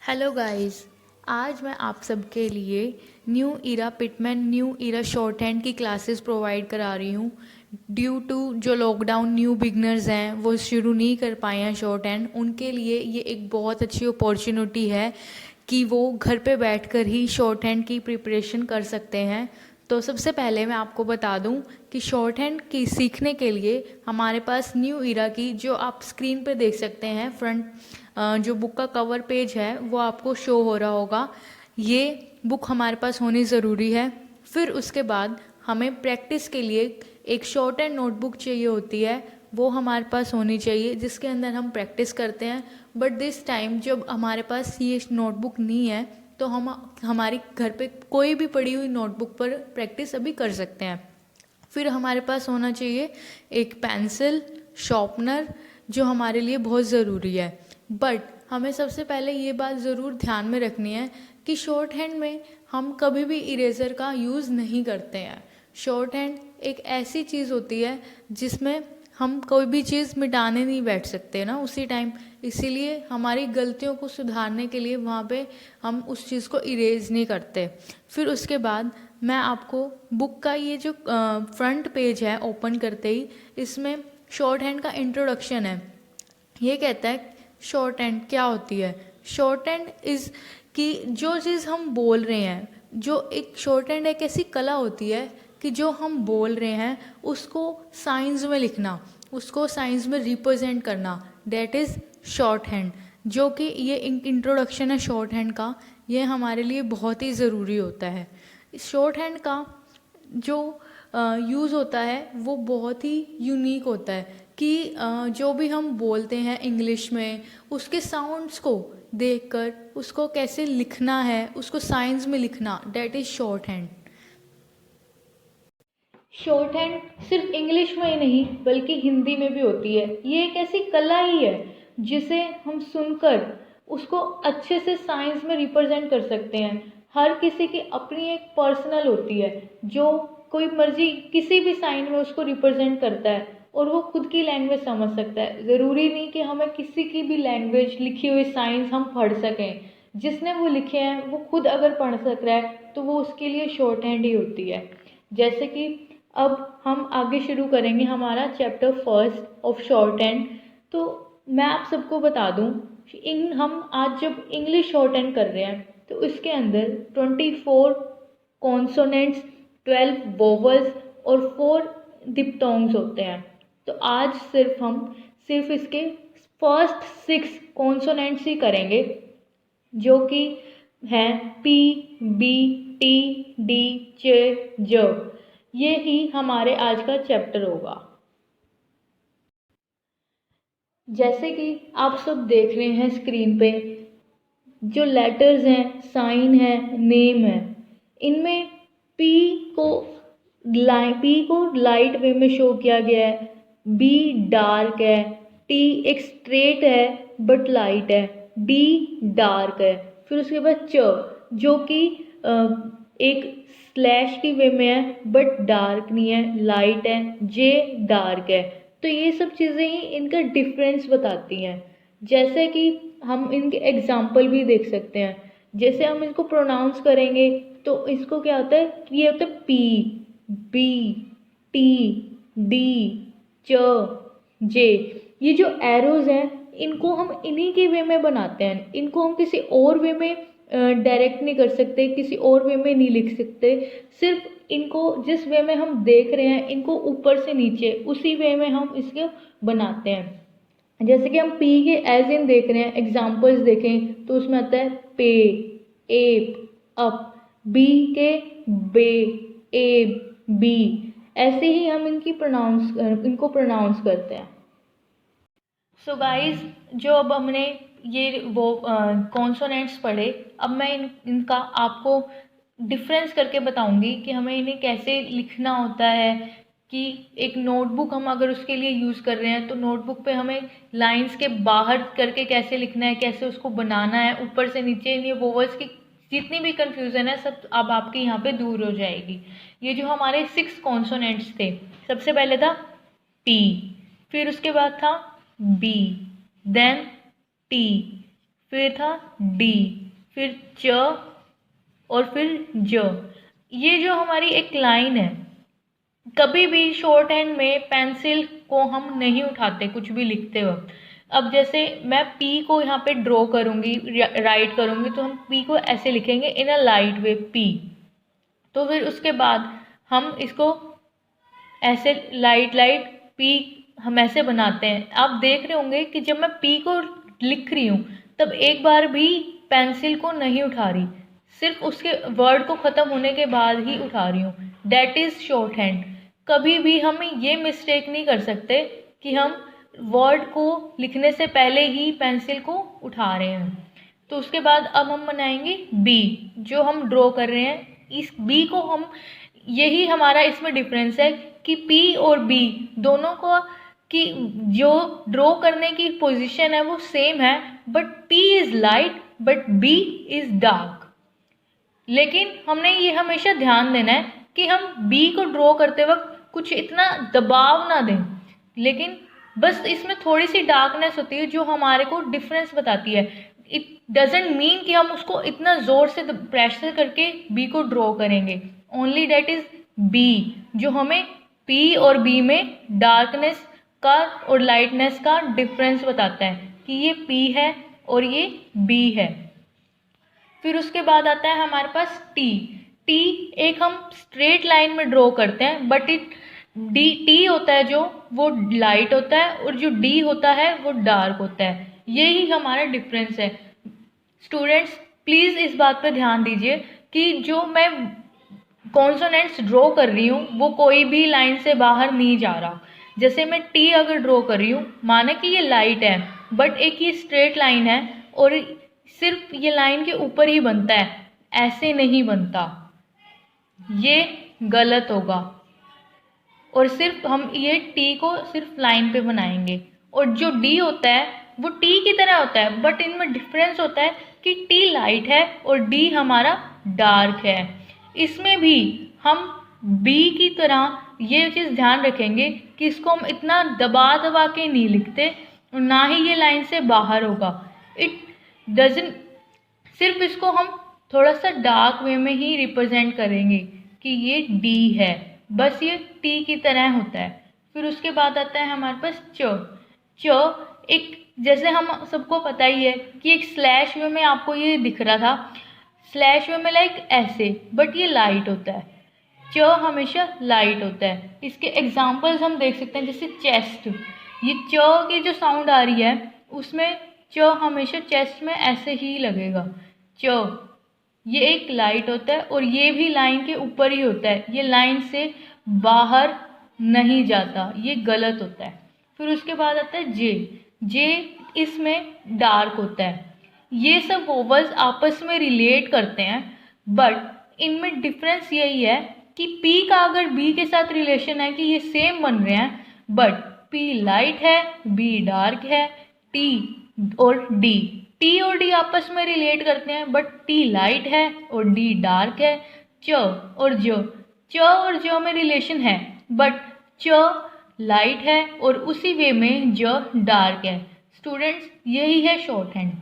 Hello guys. आज मैं आप सबके लिए न्यू इरा पिटमैन न्यू इरा शॉर्ट हैंड की क्लासेस प्रोवाइड करा रही हूँ। ड्यू टू जो लॉकडाउन न्यू बिगनर्स हैं वो शुरू नहीं कर पाए हैं शॉर्ट हैंड, उनके लिए ये एक बहुत अच्छी अपॉर्चुनिटी है कि वो घर पे बैठकर ही शॉर्ट हैंड की प्रिपरेशन कर सकते हैं। तो सबसे पहले मैं आपको बता दूं कि शॉर्ट हैंड की सीखने के लिए हमारे पास न्यू इरा की, जो आप स्क्रीन पर देख सकते हैं, फ्रंट जो बुक का कवर पेज है वो आपको शो हो रहा होगा। ये बुक हमारे पास होनी ज़रूरी है। फिर उसके बाद हमें प्रैक्टिस के लिए एक शॉर्ट एंड नोटबुक चाहिए होती है, वो हमारे पास होनी चाहिए जिसके अंदर हम प्रैक्टिस करते हैं। बट दिस टाइम जब हमारे पास ये नोटबुक नहीं है तो हम हमारी घर पे कोई भी पड़ी हुई नोटबुक पर प्रैक्टिस अभी कर सकते हैं। फिर हमारे पास होना चाहिए एक पेंसिल, शॉर्पनर, जो हमारे लिए बहुत ज़रूरी है। बट हमें सबसे पहले ये बात ज़रूर ध्यान में रखनी है कि शॉर्ट हैंड में हम कभी भी इरेज़र का यूज़ नहीं करते हैं। शॉर्ट हैंड एक ऐसी चीज़ होती है जिसमें हम कोई भी चीज़ मिटाने नहीं बैठ सकते ना उसी टाइम, इसीलिए हमारी गलतियों को सुधारने के लिए वहाँ पे हम उस चीज़ को इरेज नहीं करते। फिर उसके बाद मैं आपको बुक का ये जो फ्रंट पेज है ओपन करते ही, इसमें शॉर्ट हैंड का इंट्रोडक्शन है। ये कहता है शॉर्ट हैंड क्या होती है। शॉर्ट हैंड इज़ कि जो चीज़ हम बोल रहे हैं, जो एक शॉर्ट हैंड एक ऐसी कला होती है कि जो हम बोल रहे हैं उसको साइंस में लिखना, उसको साइंस में रिप्रेजेंट करना, डेट इज़ शॉर्ट हैंड। जो कि ये इंट्रोडक्शन है शॉर्ट हैंड का, ये हमारे लिए बहुत ही ज़रूरी होता है। शॉर्ट हैंड का जो यूज़ होता है वो बहुत ही यूनिक होता है कि जो भी हम बोलते हैं इंग्लिश में, उसके साउंड्स को देखकर उसको कैसे लिखना है, उसको साइंस में लिखना, that is short hand. Short hand सिर्फ इंग्लिश में ही नहीं बल्कि हिंदी में भी होती है। ये एक ऐसी कला ही है जिसे हम सुनकर उसको अच्छे से साइंस में रिप्रेजेंट कर सकते हैं। हर किसी की अपनी एक पर्सनल होती है, जो कोई मर्जी किसी भी साइन में उसको रिप्रेजेंट करता है और वो खुद की लैंग्वेज समझ सकता है। ज़रूरी नहीं कि हमें किसी की भी लैंग्वेज लिखी हुई साइंस हम पढ़ सकें। जिसने वो लिखे हैं वो खुद अगर पढ़ सक रहा है तो वो उसके लिए शॉर्ट हैंड ही होती है। जैसे कि अब हम आगे शुरू करेंगे हमारा chapter first of short hand. तो मैं आप सबको बता दूं, हम आज जब इंग्लिश शॉर्ट हैंड कर रहे हैं तो इसके अंदर 24 कॉन्सोनेंट्स, 12 वोवल्स और 4 डिप्थोंग्स होते हैं। तो आज सिर्फ इसके फर्स्ट 6 कॉन्सोनेंट्स ही करेंगे, जो कि हैं पी, बी, टी, डी, चे, ज। ये ही हमारे आज का चैप्टर होगा। जैसे कि आप सब देख रहे हैं स्क्रीन पे, जो लेटर्स हैं, साइन है, नेम है, इनमें पी को पी को लाइट वे में शो किया गया है, बी डार्क है, टी एक स्ट्रेट है बट लाइट है, डी डार्क है। फिर उसके बाद च, जो कि एक स्लैश की वे में है बट डार्क नहीं है, लाइट है, जे डार्क है। तो ये सब चीज़ें ही इनका डिफरेंस बताती हैं। जैसे कि हम इनके एग्जाम्पल भी देख सकते हैं। जैसे हम इसको प्रोनाउंस करेंगे तो इसको क्या होता है, ये होता है पी, बी, टी, डी, च, जे। ये जो एरोज हैं इनको हम इन्हीं के वे में बनाते हैं, इनको हम किसी और वे में डायरेक्ट नहीं कर सकते, किसी और वे में नहीं लिख सकते। सिर्फ इनको जिस वे में हम देख रहे हैं इनको ऊपर से नीचे उसी वे में हम इसको बनाते हैं। जैसे कि हम पी के एज इन देख रहे हैं, एग्जाम्पल्स देखें तो उसमें आता है पे, एप, अप। बी के बे, एब, बी। ऐसे ही हम इनको प्रोनाउंस करते हैं। सो गाइस, जो अब हमने ये वो कॉन्सोनेंट्स पढ़े, अब मैं इनका आपको डिफरेंस करके बताऊंगी कि हमें इन्हें कैसे लिखना होता है। कि एक नोटबुक हम अगर उसके लिए यूज़ कर रहे हैं तो नोटबुक पे हमें लाइंस के बाहर करके कैसे लिखना है, कैसे उसको बनाना है, ऊपर से नीचे, ये वोवल्स की जितनी भी कंफ्यूजन है सब अब आपके यहाँ पे दूर हो जाएगी। ये जो हमारे 6 कॉन्सोनेंट्स थे, सबसे पहले था टी, फिर उसके बाद था बी, देन टी, फिर था डी, फिर च और फिर ज। ये जो हमारी एक लाइन है, कभी भी शॉर्ट हैंड में पेंसिल को हम नहीं उठाते कुछ भी लिखते वक्त। अब जैसे मैं पी को यहाँ पे ड्रॉ करूँगी, राइट करूँगी, तो हम पी को ऐसे लिखेंगे इन अ लाइट वे, पी। तो फिर उसके बाद हम इसको ऐसे लाइट लाइट पी हम ऐसे बनाते हैं। आप देख रहे होंगे कि जब मैं पी को लिख रही हूँ तब एक बार भी पेंसिल को नहीं उठा रही, सिर्फ उसके वर्ड को ख़त्म होने के बाद ही उठा रही हूँ। That is short hand. कभी भी हम ये मिस्टेक नहीं कर सकते कि हम वर्ड को लिखने से पहले ही पेंसिल को उठा रहे हैं। तो उसके बाद अब हम बनाएंगे बी, जो हम ड्रॉ कर रहे हैं। इस बी को हम, यही हमारा इसमें डिफरेंस है कि पी और बी दोनों को की जो ड्रॉ करने की पोजीशन है वो सेम है, but P is light but B is dark. लेकिन हमने ये हमेशा ध्यान देना है कि हम बी को ड्रॉ करते वक्त कुछ इतना दबाव ना दें, लेकिन बस इसमें थोड़ी सी डार्कनेस होती है जो हमारे को डिफरेंस बताती है। इट डजेंट मीन कि हम उसको इतना ज़ोर से प्रेशर करके बी को ड्रॉ करेंगे। ओनली डैट इज़ बी, जो हमें पी और बी में डार्कनेस का और लाइटनेस का डिफरेंस बताता है कि ये पी है और ये बी है। फिर उसके बाद आता है हमारे पास टी। टी एक हम स्ट्रेट लाइन में ड्रॉ करते हैं, बट टी होता है जो वो लाइट होता है और जो डी होता है वो डार्क होता है। यही हमारा डिफरेंस है। स्टूडेंट्स प्लीज़ इस बात पर ध्यान दीजिए कि जो मैं कॉन्सोनेंट्स ड्रॉ कर रही हूँ वो कोई भी लाइन से बाहर नहीं जा रहा। जैसे मैं टी अगर ड्रॉ कर रही हूँ, माने कि ये लाइट है बट एक ये स्ट्रेट लाइन है और सिर्फ ये लाइन के ऊपर ही बनता है, ऐसे नहीं बनता, ये गलत होगा। और सिर्फ हम ये टी को सिर्फ लाइन पे बनाएंगे। और जो डी होता है वो टी की तरह होता है, बट इनमें डिफरेंस होता है कि टी लाइट है और डी हमारा डार्क है। इसमें भी हम बी की तरह ये चीज़ ध्यान रखेंगे कि इसको हम इतना दबा दबा के नहीं लिखते और ना ही ये लाइन से बाहर होगा। इट डजन, सिर्फ इसको हम थोड़ा सा डार्क वे में ही रिप्रेजेंट करेंगे कि ये डी है, बस ये टी की तरह होता है। फिर उसके बाद आता है हमारे पास च। एक, जैसे हम सबको पता ही है कि एक स्लैश वे में आपको ये दिख रहा था, स्लैश वे में लाइक ऐसे, बट ये लाइट होता है। च हमेशा लाइट होता है। इसके एग्जाम्पल्स हम देख सकते हैं, जैसे चेस्ट, ये च की जो साउंड आ रही है उसमें च हमेशा चेस्ट में ऐसे ही लगेगा। च ये एक लाइट होता है और ये भी लाइन के ऊपर ही होता है, ये लाइन से बाहर नहीं जाता, ये गलत होता है। फिर उसके बाद आता है जे। जे इसमें डार्क होता है। ये सब वोवल्स आपस में रिलेट करते हैं, बट इनमें डिफरेंस यही है कि पी का अगर बी के साथ रिलेशन है कि ये सेम बन रहे हैं, बट पी लाइट है, बी डार्क है। टी और टी और डी आपस में रिलेट करते हैं, बट टी लाइट है और डी डार्क है। च और ज में रिलेशन है, बट च लाइट है और उसी वे में ज डार्क है। स्टूडेंट्स यही है शॉर्ट हैंड।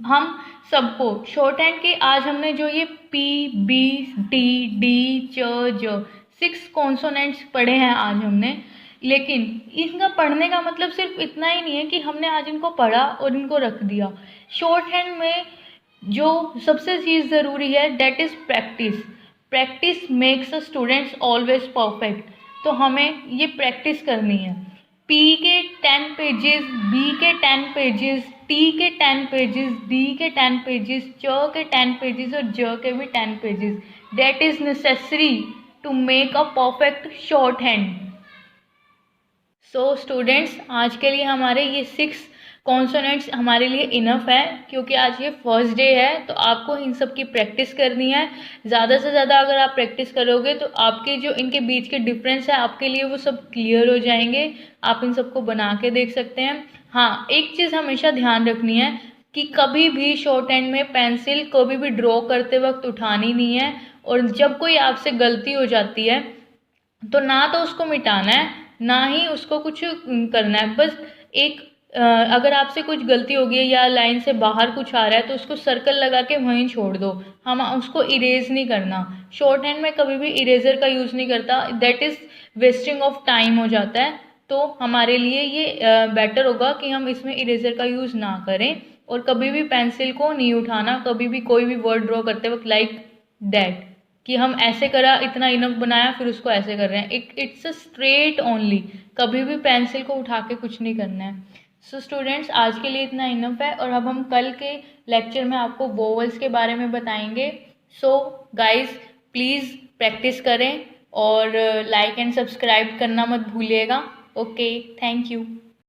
हम सबको शॉर्ट हैंड के आज हमने जो ये पी, बी, टी, डी, च, ज 6 कॉन्सोनेंट्स पढ़े हैं आज हमने। लेकिन इनका पढ़ने का मतलब सिर्फ इतना ही नहीं है कि हमने आज इनको पढ़ा और इनको रख दिया। शॉर्ट हैंड में जो सबसे चीज़ ज़रूरी है that is practice. Practice makes a students always perfect. तो हमें ये प्रैक्टिस करनी है। पी के 10 पेजेस, बी के 10 पेजेस, टी के 10 पेजेस, डी के 10 पेजेस, च के 10 पेजेस और ज के भी 10 pages. That is necessary to make a perfect shorthand. So students आज के लिए हमारे ये 6 कॉन्सोनेंट्स हमारे लिए इनफ है, क्योंकि आज ये फर्स्ट डे है तो आपको इन सब की प्रैक्टिस करनी है। ज़्यादा से ज़्यादा अगर आप प्रैक्टिस करोगे तो आपके जो इनके बीच के डिफरेंस है आपके लिए वो सब क्लियर हो जाएंगे। आप इन सबको बना के देख सकते हैं। हाँ, एक चीज़ हमेशा ध्यान रखनी है कि कभी भी शॉर्ट हैंड में पेंसिल कभी भी ड्रॉ करते वक्त उठानी नहीं है, और जब कोई आपसे गलती हो जाती है तो ना तो उसको मिटाना है ना ही उसको कुछ करना है। बस एक अगर आपसे कुछ गलती हो गई है या लाइन से बाहर कुछ आ रहा है तो उसको सर्कल लगा के वहीं छोड़ दो, हम उसको इरेज नहीं करना। शॉर्ट हैंड में कभी भी इरेजर का यूज़ नहीं करता, that is wasting of time हो जाता है। तो हमारे लिए ये बेटर होगा कि हम इसमें इरेजर का यूज़ ना करें। और कभी भी पेंसिल को नहीं उठाना, कभी भी कोई भी वर्ड ड्रॉ करते वक्त, लाइक दैट, कि हम ऐसे करा, इतना इनफ बनाया, फिर उसको ऐसे कर रहे हैं, इट्स अ स्ट्रेट ओनली। कभी भी पेंसिल को उठा के कुछ नहीं करना है। सो स्टूडेंट्स, आज के लिए इतना इनफ है, और अब हम कल के लेक्चर में आपको वोवल्स के बारे में बताएंगे। सो गाइस, प्लीज़ प्रैक्टिस करें और लाइक एंड सब्सक्राइब करना मत भूलिएगा। Okay, thank you.